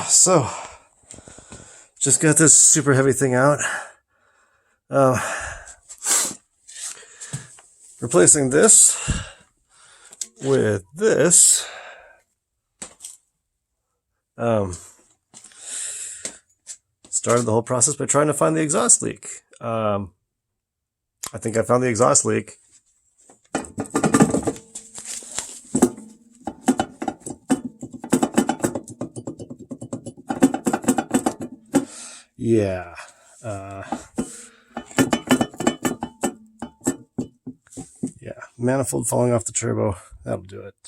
So, just got this super heavy thing out. Replacing this with this. Started the whole process by trying to find the exhaust leak. I think I found the exhaust leak. Yeah. Yeah. Manifold falling off the turbo. That'll do it.